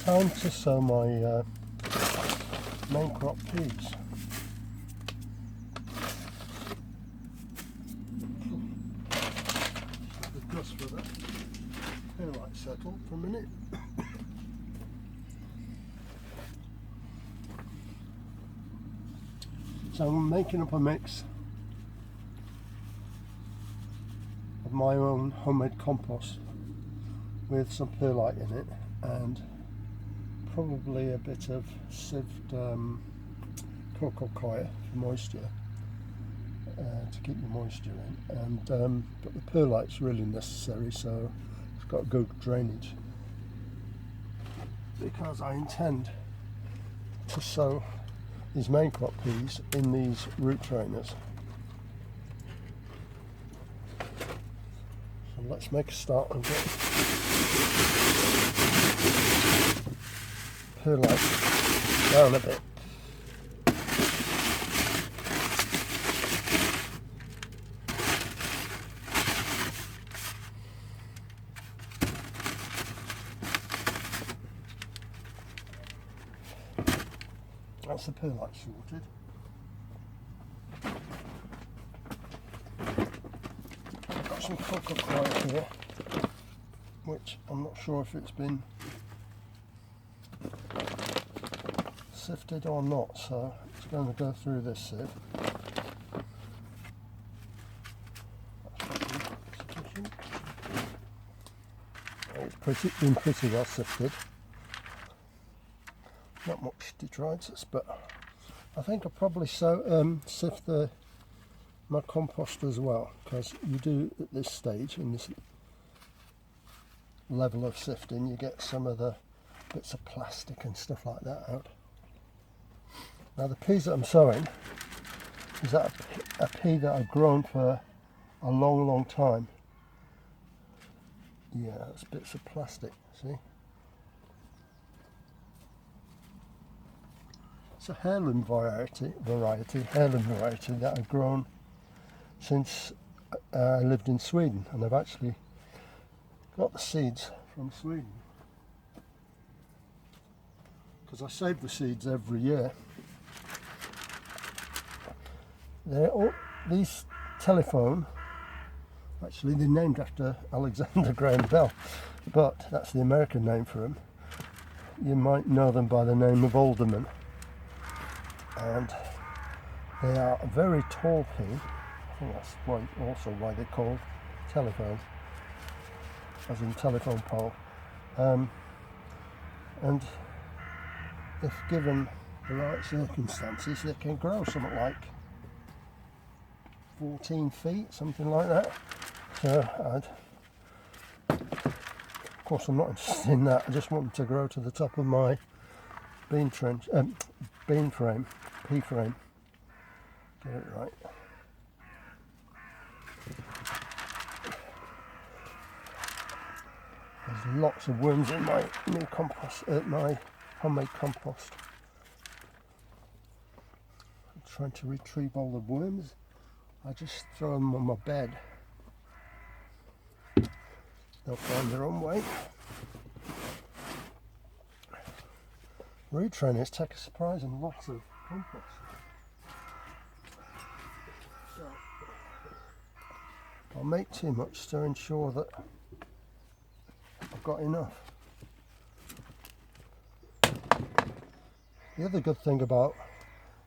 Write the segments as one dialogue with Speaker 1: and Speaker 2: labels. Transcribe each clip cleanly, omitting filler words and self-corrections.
Speaker 1: time to sow my main crop peas. Let the dust for that perlite settle for a minute. So I'm making up a mix of my own homemade compost with some perlite in it and probably a bit of sieved cocoa coir for moisture, to keep the moisture in, and but the perlite's really necessary, so it's got good drainage, because I intend to sow these main crop peas in these Rootrainers. So let's make a start and get perlite down a bit. That's the perlite sorted. I've got some cocoa coir here, which I'm not sure if it's been sifted or not, so it's going to go through this sieve. That's sufficient. It's been pretty well sifted. Not much detritus, but I think I'll probably sift my compost as well, because you do at this stage, in this level of sifting, you get some of the bits of plastic and stuff like that out. Now the peas that I'm sowing is a pea that I've grown for a long time. Yeah, that's bits of plastic, see? It's a heirloom variety that I've grown since I lived in Sweden, and I've actually got the seeds from Sweden, because I save the seeds every year. These telephone, actually they're named after Alexander Graham Bell, but that's the American name for them. You might know them by the name of alderman. And they are a very tall pea. I think that's also why they're called telephone, as in telephone pole. And if given the right circumstances, they can grow something like 14 feet, something like that. So of course I'm not interested in that. I just want them to grow to the top of my pea frame. Get it right. There's lots of worms in my new compost, my homemade compost. I'm trying to retrieve all the worms. I just throw them on my bed. They'll find their own way. Rootrainers take a surprising lot of compost. So I'll make too much to ensure that I've got enough. The other good thing about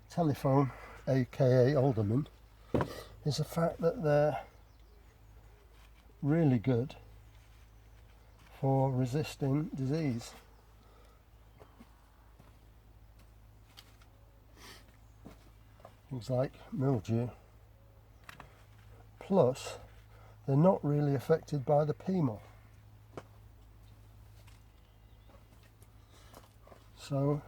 Speaker 1: telephone, aka alderman, is the fact that they're really good for resisting disease. Things like mildew. Plus, they're not really affected by the pea moth. So,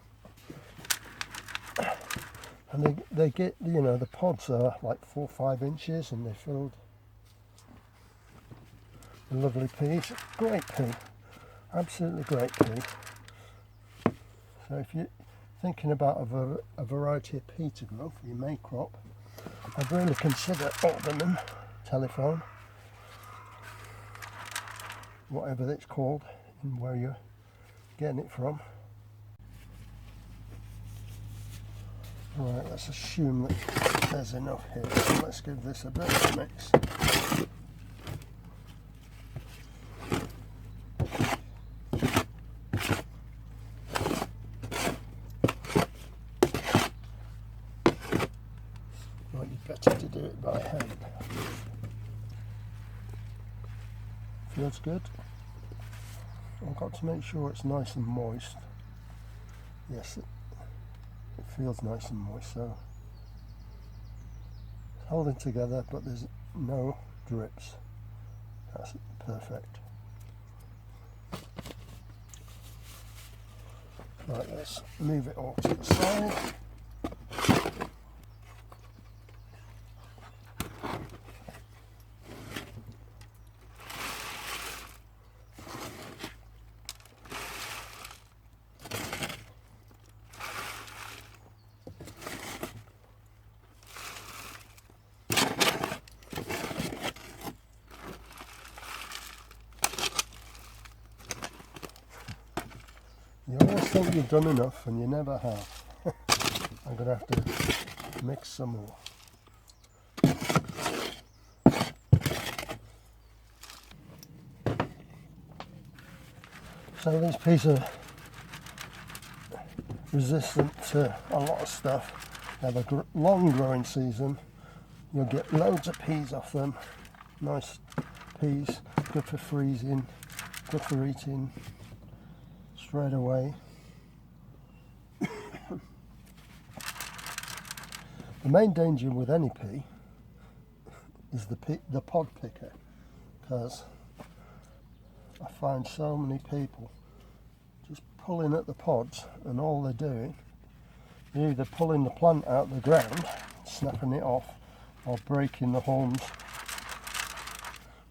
Speaker 1: and they get, you know, the pods are like 4 or 5 inches, and they're filled with lovely peas. Great pea, absolutely great pea. So if you're thinking about a variety of pea to grow for your main crop, I'd really consider alderman, telephone, whatever it's called, and where you're getting it from. Right, let's assume that there's enough here. So let's give this a bit of a mix. Might be better to do it by hand. Feels good. I've got to make sure it's nice and moist. Yes, it feels nice and moist, so it's holding together, but there's no drips. That's perfect. Right, let's move it all to the side. You always think you've done enough and you never have. I'm going to have to mix some more. So these peas are resistant to a lot of stuff. They have a long growing season. You'll get loads of peas off them. Nice peas, good for freezing, good for eating straight away. The main danger with any pea is the pod picker, because I find so many people just pulling at the pods, and all they're doing, they're either pulling the plant out of the ground, snapping it off, or breaking the horns,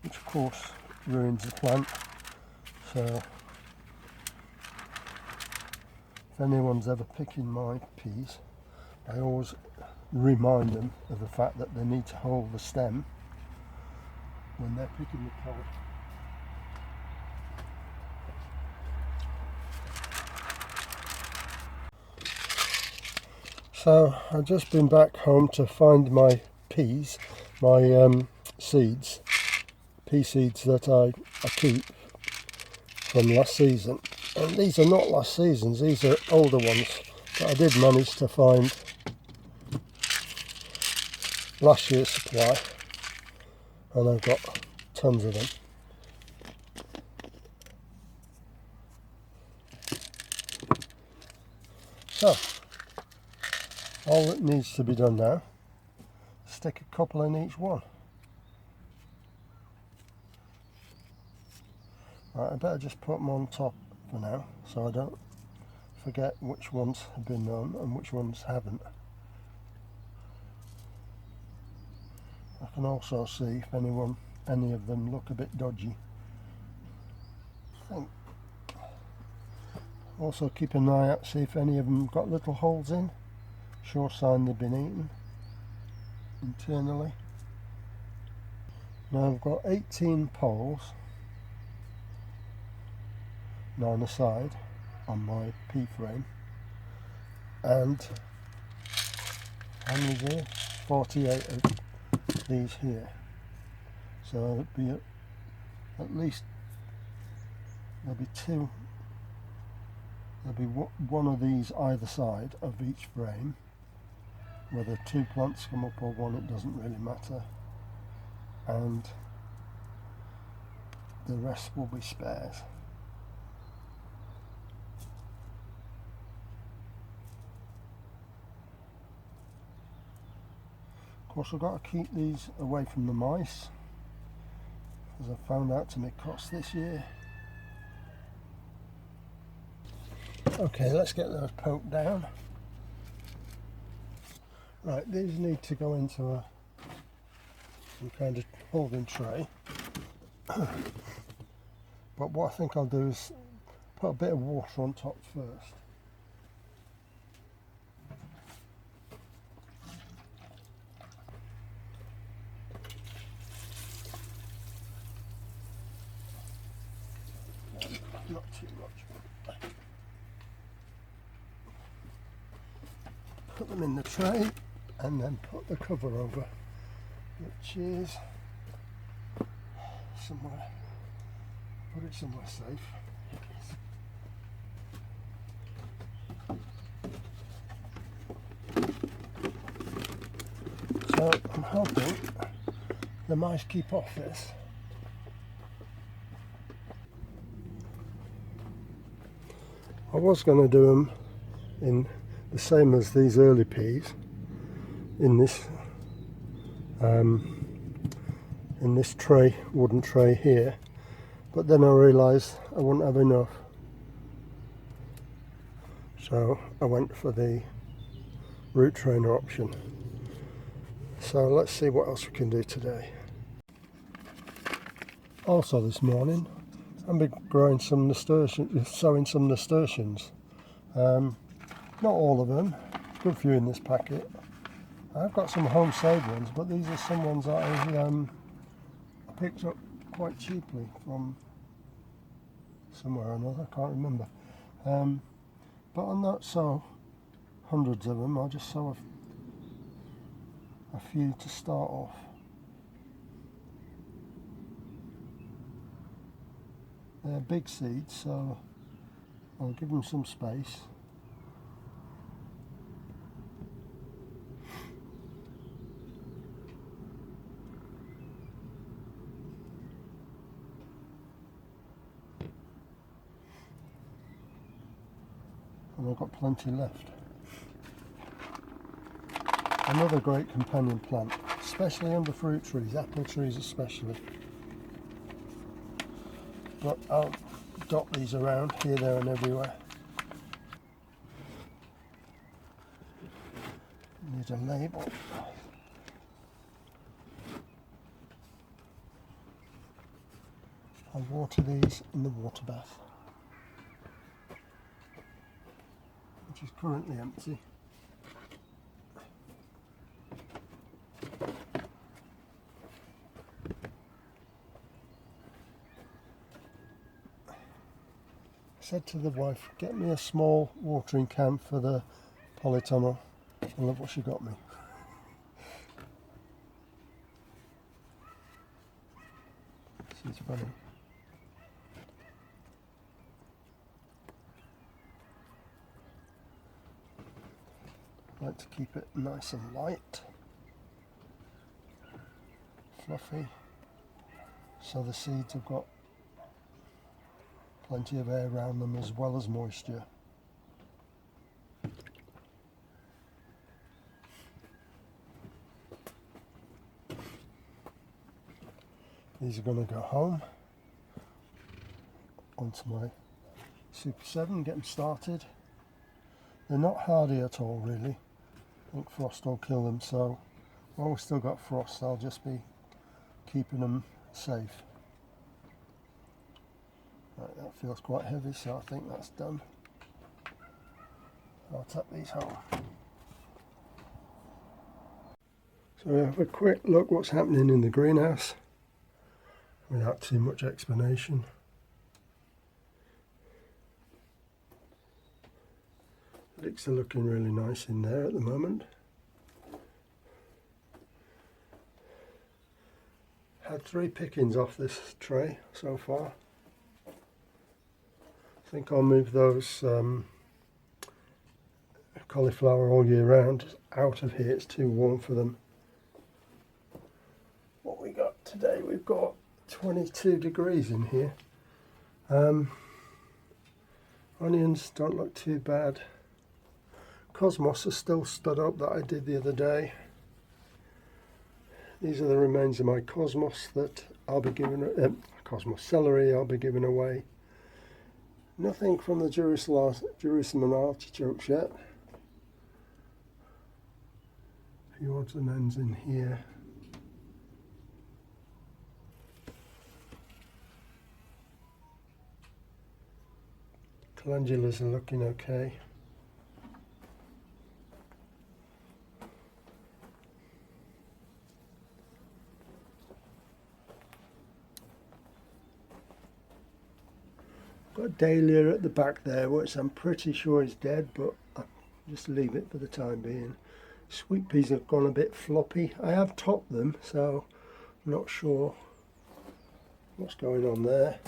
Speaker 1: which of course ruins the plant. So if anyone's ever picking my peas, I always remind them of the fact that they need to hold the stem when they're picking the pod. So I've just been back home to find my peas, my seeds, pea seeds that I keep from last season. And these are not last season's, these are older ones, but I did manage to find last year's supply, and I've got tons of them. So all that needs to be done now, stick a couple in each one. Right, I better just put them on top for now, so I don't forget which ones have been done and which ones haven't. I can also see if any of them look a bit dodgy. Also keep an eye out, see if any of them got little holes in. Sure sign they've been eaten internally. Now I've got 18 poles, 9 aside, on my pea frame, and how many here? 48 of these here. So it'll be at least, there'll be two, there'll be one of these either side of each frame. Whether 2 plants come up or 1, it doesn't really matter, and the rest will be spares. Of course, I've got to keep these away from the mice, as I found out to my cost this year. Okay, let's get those poked down. Right, these need to go into some kind of holding tray. But what I think I'll do is put a bit of water on top first. Not too much. put them in the tray and then put the cover over, which is somewhere, put it somewhere safe. So I'm hoping the mice keep off this. I was going to do them in the same as these early peas in this tray, wooden tray here, but then I realised I wouldn't have enough, so I went for the root trainer option. So let's see what else we can do today. Also this morning I've been growing some nasturtiums, sowing some nasturtiums. Not all of them, good few in this packet. I've got some home-saved ones, but these are some ones that I picked up quite cheaply from somewhere or another, I can't remember. But I'll not sow hundreds of them, I'll just sow a few to start off. They're big seeds, so I'll give them some space. And I've got plenty left. Another great companion plant, especially under fruit trees, apple trees especially. But I'll dot these around here, there and everywhere. Need a label. I'll water these in the water bath, which is currently empty. I said to the wife, get me a small watering can for the polytunnel. I love what she got me. She's funny. I like to keep it nice and light, fluffy, so the seeds have got plenty of air around them as well as moisture. These are going to go home onto my Super 7, get them started. They're not hardy at all really. I think frost will kill them, so while we've still got frost I'll just be keeping them safe. Right, that feels quite heavy, so I think that's done. I'll tap these home. So we have a quick look what's happening in the greenhouse without too much explanation. Leeks are looking really nice in there at the moment. Had 3 pickings off this tray so far. I think I'll move those cauliflower all year round out of here, it's too warm for them. What we got today, we've got 22 degrees in here. Onions don't look too bad. Cosmos are still stood up that I did the other day. These are the remains of my cosmos that I'll be giving, cosmos celery I'll be giving away. Nothing from the Jerusalem artichokes yet. A few odds and ends in here. Calendulas are looking okay. Got a dahlia at the back there, which I'm pretty sure is dead, but just leave it for the time being. Sweet peas have gone a bit floppy. I have topped them, so I'm not sure what's going on there.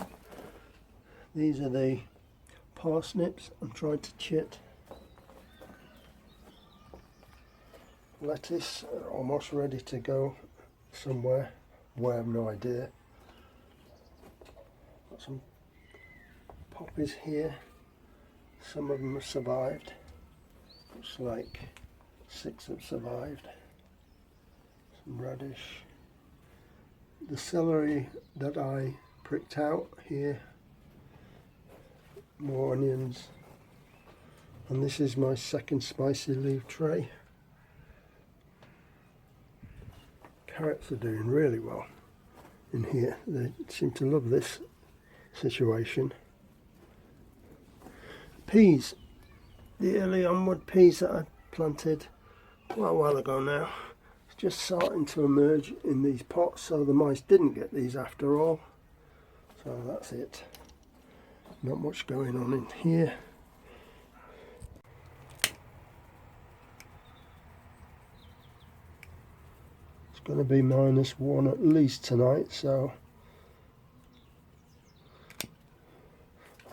Speaker 1: These are the parsnips I'm trying to chit. Lettuce are almost ready to go somewhere. Where I have no idea. Got some poppies here. Some of them have survived. Looks like 6 have survived. Some radish. The celery that I pricked out here. More onions. And this is my second spicy leaf tray. Carrots are doing really well in here. They seem to love this situation. Peas. The early onward peas that I planted quite a while ago now. It's just starting to emerge in these pots, so the mice didn't get these after all. So that's it. Not much going on in here. Going to be -1 at least tonight, so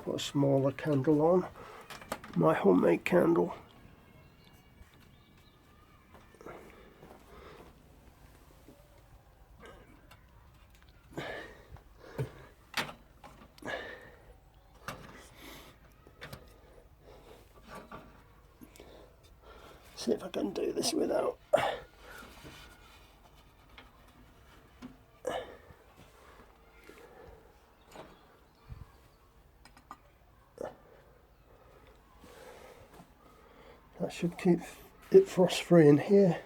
Speaker 1: put a smaller candle on, my homemade candle. See if I can do this without. That should keep it frost free in here.